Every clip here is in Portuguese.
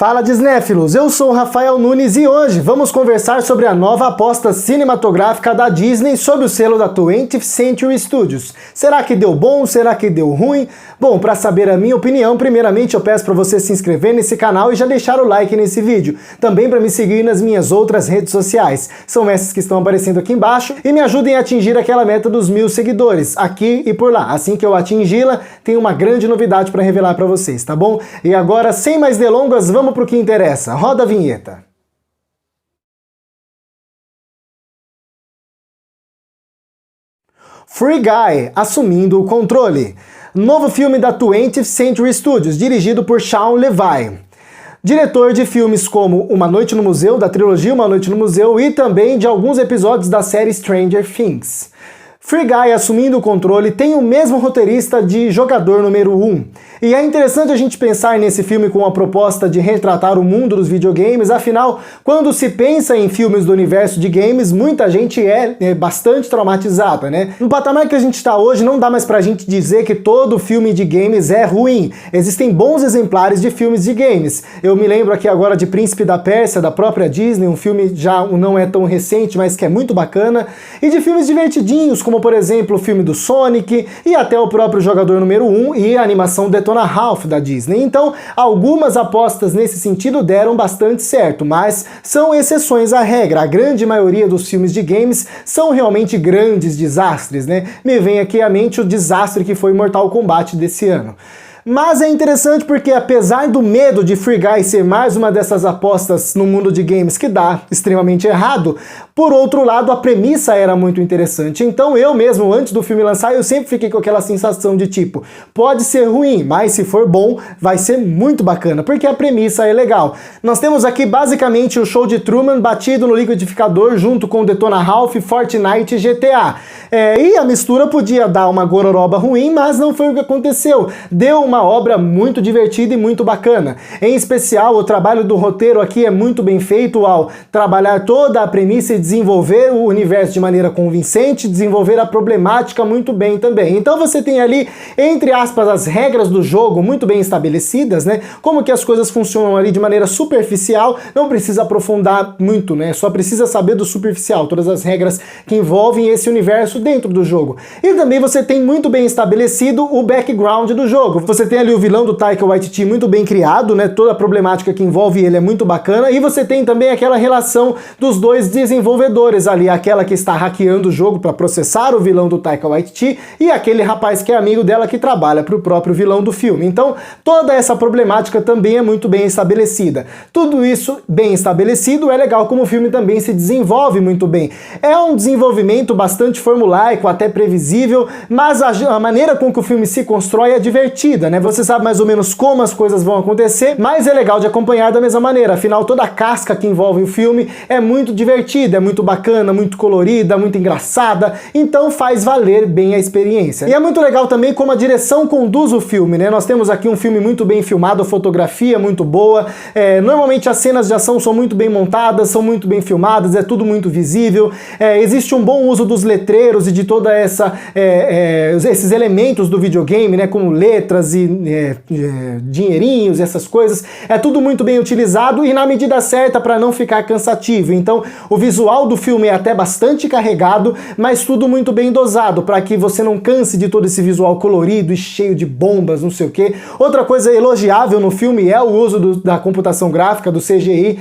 Fala Disnéfilos, eu sou o Rafael Nunes e hoje vamos conversar sobre a nova aposta cinematográfica da Disney sob o selo da 20th Century Studios. Será que deu bom? Será que deu ruim? Bom, para saber a minha opinião, primeiramente eu peço para você se inscrever nesse canal e já deixar o like nesse vídeo. Também para me seguir nas minhas outras redes sociais. São essas que estão aparecendo aqui embaixo e me ajudem a atingir aquela meta dos 1000 seguidores, aqui e por lá. Assim que eu atingi-la, tem uma grande novidade para revelar para vocês, tá bom? E agora, sem mais delongas, vamos pro que interessa. Roda a vinheta. Free Guy, assumindo o controle. Novo filme da 20th Century Studios, dirigido por Shawn Levy. Diretor de filmes como Uma Noite no Museu, da trilogia Uma Noite no Museu, e também de alguns episódios da série Stranger Things. Free Guy, assumindo o controle, tem o mesmo roteirista de Jogador número 1. E é interessante a gente pensar nesse filme com a proposta de retratar o mundo dos videogames, afinal, quando se pensa em filmes do universo de games, muita gente é bastante traumatizada, né? No patamar que a gente está hoje, não dá mais pra gente dizer que todo filme de games é ruim. Existem bons exemplares de filmes de games. Eu me lembro aqui agora de Príncipe da Pérsia, da própria Disney, um filme já não é tão recente, mas que é muito bacana, e de filmes divertidinhos, como por exemplo o filme do Sonic e até o próprio Jogador número 1 e a animação Detona Ralph da Disney. Então, algumas apostas nesse sentido deram bastante certo, mas são exceções à regra. A grande maioria dos filmes de games são realmente grandes desastres, né? Me vem aqui à mente o desastre que foi Mortal Kombat desse ano. Mas é interessante porque apesar do medo de Free Guy ser mais uma dessas apostas no mundo de games que dá extremamente errado, por outro lado a premissa era muito interessante. Então eu mesmo, antes do filme lançar, eu sempre fiquei com aquela sensação de tipo, pode ser ruim, mas se for bom, vai ser muito bacana, porque a premissa é legal. Nós temos aqui basicamente o show de Truman batido no liquidificador junto com Detona Ralph, Fortnite e GTA. E a mistura podia dar uma gororoba ruim, mas não foi o que aconteceu. Deu uma obra muito divertida e muito bacana. Em especial, o trabalho do roteiro aqui é muito bem feito ao trabalhar toda a premissa e desenvolver o universo de maneira convincente, desenvolver a problemática muito bem também. Então você tem ali, entre aspas, as regras do jogo muito bem estabelecidas, né? Como que as coisas funcionam ali de maneira superficial, não precisa aprofundar muito, né? Só precisa saber do superficial, todas as regras que envolvem esse universo dentro do jogo. E também você tem muito bem estabelecido o background do jogo. Você tem ali o vilão do Taika Waititi muito bem criado, né? Toda a problemática que envolve ele é muito bacana. E você tem também aquela relação dos dois desenvolvedores ali, aquela que está hackeando o jogo para processar o vilão do Taika Waititi e aquele rapaz que é amigo dela que trabalha para o próprio vilão do filme. Então, toda essa problemática também é muito bem estabelecida. Tudo isso bem estabelecido, é legal como o filme também se desenvolve muito bem. É um desenvolvimento bastante formulaico, até previsível, mas a maneira com que o filme se constrói é divertida, né? Você sabe mais ou menos como as coisas vão acontecer, mas é legal de acompanhar da mesma maneira. Afinal, toda a casca que envolve o filme é muito divertida, é muito bacana, muito colorida, muito engraçada, então faz valer bem a experiência. E é muito legal também como a direção conduz o filme, né? Nós temos aqui um filme muito bem filmado, a fotografia muito boa, normalmente as cenas de ação são muito bem montadas, são muito bem filmadas, é tudo muito visível, existe um bom uso dos letreiros e de toda esses elementos do videogame, né? Como letras e dinheirinhos, essas coisas, é tudo muito bem utilizado e na medida certa para não ficar cansativo. Então o visual do filme é até bastante carregado, mas tudo muito bem dosado para que você não canse de todo esse visual colorido e cheio de bombas, não sei o que. Outra coisa elogiável no filme é o uso da computação gráfica, do CGI.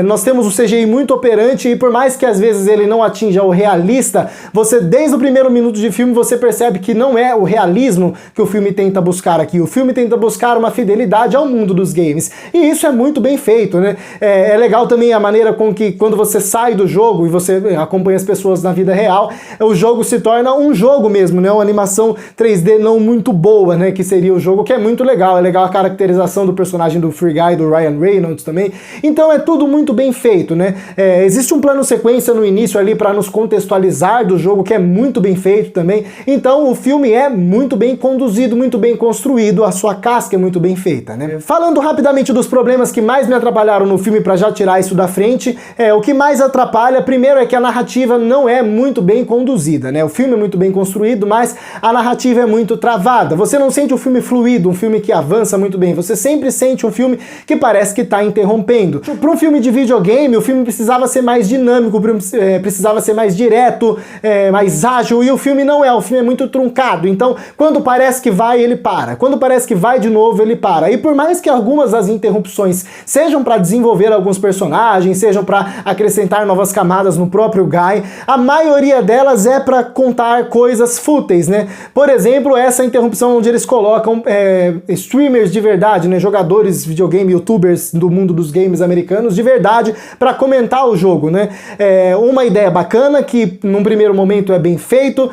Nós temos o CGI muito operante e por mais que às vezes ele não atinja o realista, você desde o primeiro minuto de filme você percebe que não é o realismo que o filme tenta buscar aqui. O filme tenta buscar uma fidelidade ao mundo dos games. E isso é muito bem feito, né? É legal também a maneira com que quando você sai do jogo e você acompanha as pessoas na vida real, o jogo se torna um jogo mesmo, né? Uma animação 3D não muito boa, né? Que seria o jogo, que é muito legal. É legal a caracterização do personagem do Free Guy, do Ryan Reynolds também. Então é tudo muito bem feito, né? Existe um plano sequência no início ali para nos contextualizar do jogo, que é muito bem feito também. Então o filme é muito bem conduzido, muito bem construído. construído, a sua casca é muito bem feita, né? Falando rapidamente dos problemas que mais me atrapalharam no filme, pra já tirar isso da frente, o que mais atrapalha, primeiro, é que a narrativa não é muito bem conduzida, né? O filme é muito bem construído, mas a narrativa é muito travada. Você não sente um filme fluido, um filme que avança muito bem, você sempre sente um filme que parece que tá interrompendo. Para um filme de videogame, o filme precisava ser mais dinâmico, precisava ser mais direto, mais ágil, e o filme não é, o filme é muito truncado. Então, quando parece que vai, ele para. Quando parece que vai de novo, ele para. E por mais que algumas das interrupções sejam para desenvolver alguns personagens, sejam para acrescentar novas camadas no próprio Guy, a maioria delas é para contar coisas fúteis, né? Por exemplo, essa interrupção onde eles colocam streamers de verdade, né? Jogadores, videogame, youtubers do mundo dos games americanos de verdade para comentar o jogo, né? Uma ideia bacana que num primeiro momento é bem feito,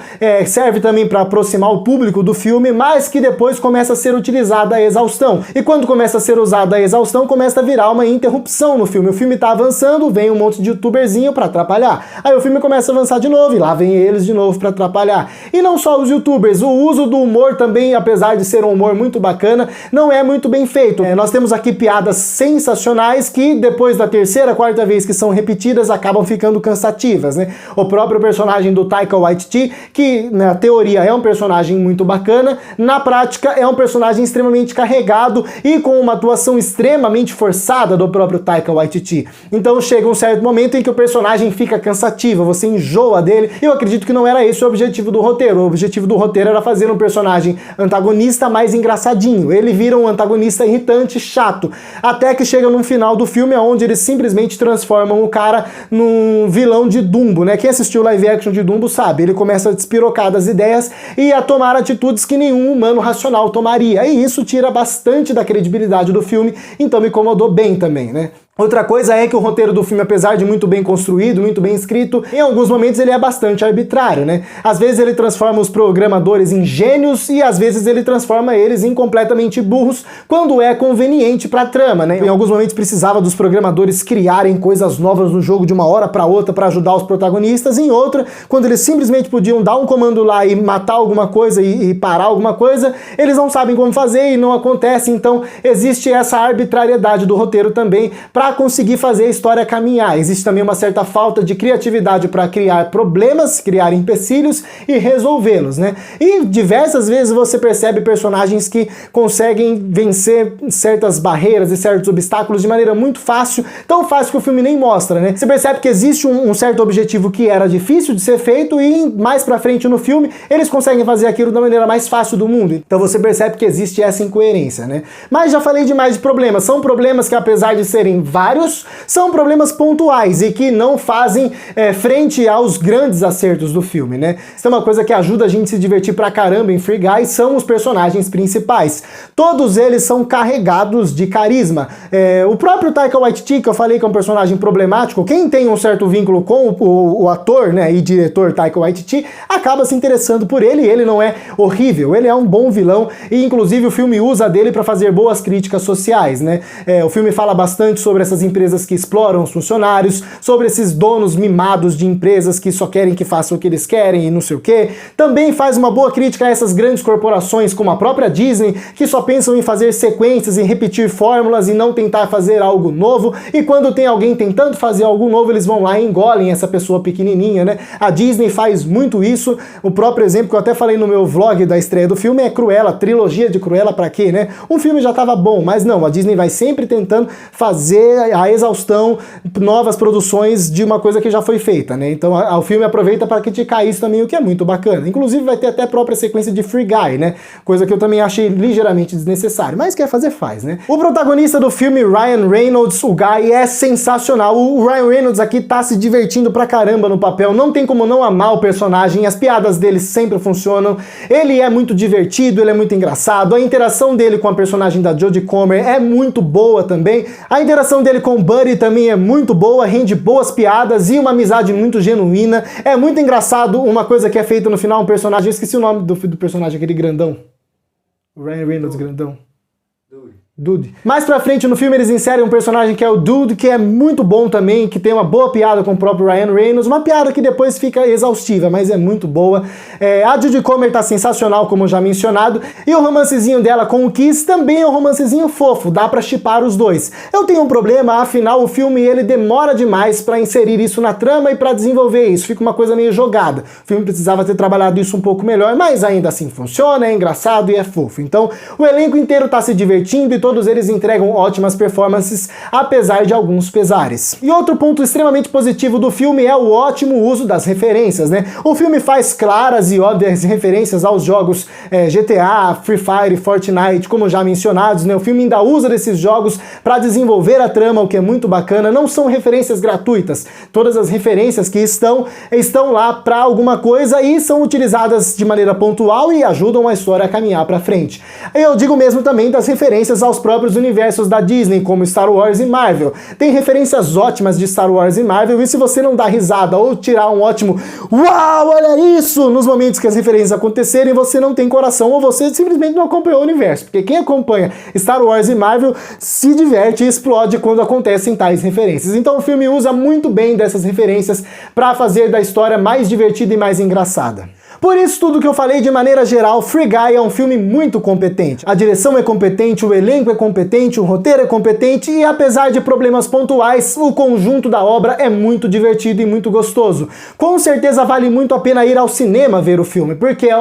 serve também para aproximar o público do filme, mas que depois começa a ser utilizada a exaustão. E quando começa a ser usada a exaustão, começa a virar uma interrupção no filme. O filme tá avançando, vem um monte de youtuberzinho para atrapalhar. Aí o filme começa a avançar de novo e lá vem eles de novo para atrapalhar. E não só os youtubers, o uso do humor também, apesar de ser um humor muito bacana, não é muito bem feito. Nós temos aqui piadas sensacionais que depois da terceira, quarta vez que são repetidas, acabam ficando cansativas, né? O próprio personagem do Taika Waititi, que na teoria é um personagem muito bacana, na prática é um personagem extremamente carregado e com uma atuação extremamente forçada do próprio Taika Waititi. Então chega um certo momento em que o personagem fica cansativo, você enjoa dele. Eu acredito que não era esse o objetivo do roteiro. O objetivo do roteiro era fazer um personagem antagonista mais engraçadinho. Ele vira um antagonista irritante, chato, até que chega no final do filme onde eles simplesmente transformam o cara num vilão de Dumbo, né? Quem assistiu o live action de Dumbo sabe, ele começa a despirocar das ideias e a tomar atitudes que nenhum humano racional tomaria, e isso tira bastante da credibilidade do filme, então me incomodou bem também, né? Outra coisa é que o roteiro do filme, apesar de muito bem construído, muito bem escrito, em alguns momentos ele é bastante arbitrário, né? Às vezes ele transforma os programadores em gênios e às vezes ele transforma eles em completamente burros quando é conveniente pra trama, né? Em alguns momentos precisava dos programadores criarem coisas novas no jogo de uma hora pra outra pra ajudar os protagonistas, em outra, quando eles simplesmente podiam dar um comando lá e matar alguma coisa e parar alguma coisa, eles não sabem como fazer e não acontece, então existe essa arbitrariedade do roteiro também para conseguir fazer a história caminhar. Existe também uma certa falta de criatividade para criar problemas, criar empecilhos e resolvê-los, né? E diversas vezes você percebe personagens que conseguem vencer certas barreiras e certos obstáculos de maneira muito fácil, tão fácil que o filme nem mostra, né? Você percebe que existe um certo objetivo que era difícil de ser feito e mais pra frente no filme eles conseguem fazer aquilo da maneira mais fácil do mundo. Então você percebe que existe essa incoerência, né? Mas já falei demais de problemas. São problemas que, apesar de serem vários, são problemas pontuais e que não fazem frente aos grandes acertos do filme, né? Isso é uma coisa que ajuda a gente a se divertir pra caramba em Free Guy, são os personagens principais. Todos eles são carregados de carisma. O próprio Taika Waititi, que eu falei que é um personagem problemático, quem tem um certo vínculo com o ator, né, e diretor Taika Waititi, acaba se interessando por ele, e ele não é horrível, ele é um bom vilão, e inclusive o filme usa dele para fazer boas críticas sociais, né? O filme fala bastante sobre essas empresas que exploram os funcionários, sobre esses donos mimados de empresas que só querem que façam o que eles querem e não sei o quê. Também faz uma boa crítica a essas grandes corporações como a própria Disney, que só pensam em fazer sequências, em repetir fórmulas e não tentar fazer algo novo, e quando tem alguém tentando fazer algo novo, eles vão lá e engolem essa pessoa pequenininha, né? A Disney faz muito isso. O próprio exemplo que eu até falei no meu vlog da estreia do filme é Cruella, a trilogia de Cruella pra quê, né? Um filme já tava bom, mas não, a Disney vai sempre tentando fazer a exaustão, novas produções de uma coisa que já foi feita, né? Então o filme aproveita para criticar isso também, o que é muito bacana. Inclusive vai ter até a própria sequência de Free Guy, né? Coisa que eu também achei ligeiramente desnecessário, mas quer fazer, faz, né? O protagonista do filme, Ryan Reynolds, o Guy, é sensacional. O Ryan Reynolds aqui tá se divertindo pra caramba no papel, não tem como não amar o personagem, as piadas dele sempre funcionam, ele é muito divertido, ele é muito engraçado, a interação dele com a personagem da Jodie Comer é muito boa também, a interação dele com o Buddy também é muito boa, rende boas piadas e uma amizade muito genuína, é muito engraçado uma coisa que é feita no final, um personagem, eu esqueci o nome do personagem, aquele grandão, o Ryan Reynolds grandão. Dude. Mais pra frente no filme eles inserem um personagem que é o Dude, que é muito bom também, que tem uma boa piada com o próprio Ryan Reynolds, uma piada que depois fica exaustiva, mas é muito boa. A Jodie Comer tá sensacional, como já mencionado, e o romancezinho dela com o Kiss também é um romancezinho fofo, dá pra shippar os dois. Eu tenho um problema, afinal o filme ele demora demais pra inserir isso na trama e pra desenvolver isso, fica uma coisa meio jogada. O filme precisava ter trabalhado isso um pouco melhor, mas ainda assim funciona, é engraçado e é fofo. Então o elenco inteiro tá se divertindo e todos eles entregam ótimas performances, apesar de alguns pesares. E outro ponto extremamente positivo do filme é o ótimo uso das referências, né? O filme faz claras e óbvias referências aos jogos GTA, Free Fire, Fortnite, como já mencionados, né? O filme ainda usa desses jogos para desenvolver a trama, o que é muito bacana. Não são referências gratuitas. Todas as referências que estão lá para alguma coisa e são utilizadas de maneira pontual e ajudam a história a caminhar para frente. Eu digo mesmo também das referências aos próprios universos da Disney, como Star Wars e Marvel. Tem referências ótimas de Star Wars e Marvel, e se você não dá risada ou tirar um ótimo "Uau, olha isso!" nos momentos que as referências acontecerem, você não tem coração ou você simplesmente não acompanhou o universo. Porque quem acompanha Star Wars e Marvel se diverte e explode quando acontecem tais referências. Então o filme usa muito bem dessas referências para fazer da história mais divertida e mais engraçada. Por isso, tudo que eu falei de maneira geral, Free Guy é um filme muito competente. A direção é competente, o elenco é competente, o roteiro é competente e, apesar de problemas pontuais, o conjunto da obra é muito divertido e muito gostoso. Com certeza vale muito a pena ir ao cinema ver o filme, porque é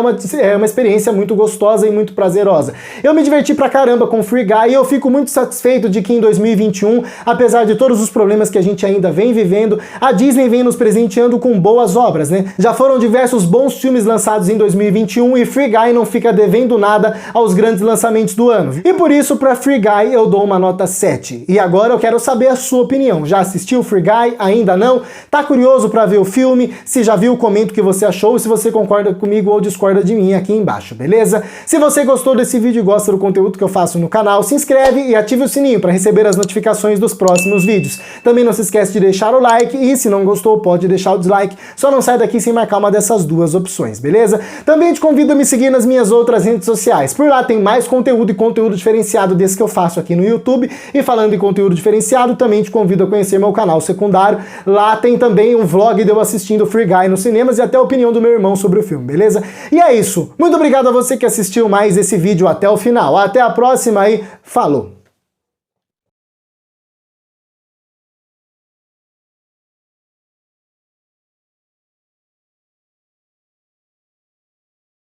uma experiência muito gostosa e muito prazerosa. Eu me diverti pra caramba com Free Guy e eu fico muito satisfeito de que em 2021, apesar de todos os problemas que a gente ainda vem vivendo, a Disney vem nos presenteando com boas obras, né? Já foram diversos bons filmes lançados em 2021 e Free Guy não fica devendo nada aos grandes lançamentos do ano. E por isso, para Free Guy, eu dou uma nota 7. E agora eu quero saber a sua opinião. Já assistiu Free Guy? Ainda não? Tá curioso para ver o filme? Se já viu, comenta o que você achou e se você concorda comigo ou discorda de mim aqui embaixo, beleza? Se você gostou desse vídeo e gosta do conteúdo que eu faço no canal, se inscreve e ative o sininho para receber as notificações dos próximos vídeos. Também não se esquece de deixar o like e se não gostou, pode deixar o dislike. Só não sai daqui sem marcar uma dessas duas opções, beleza? Também te convido a me seguir nas minhas outras redes sociais. Por lá tem mais conteúdo e conteúdo diferenciado desse que eu faço aqui no YouTube. E falando em conteúdo diferenciado, também te convido a conhecer meu canal secundário. Lá tem também um vlog de eu assistindo Free Guy nos cinemas e até a opinião do meu irmão sobre o filme, beleza? E é isso. Muito obrigado a você que assistiu mais esse vídeo até o final. Até a próxima e falou!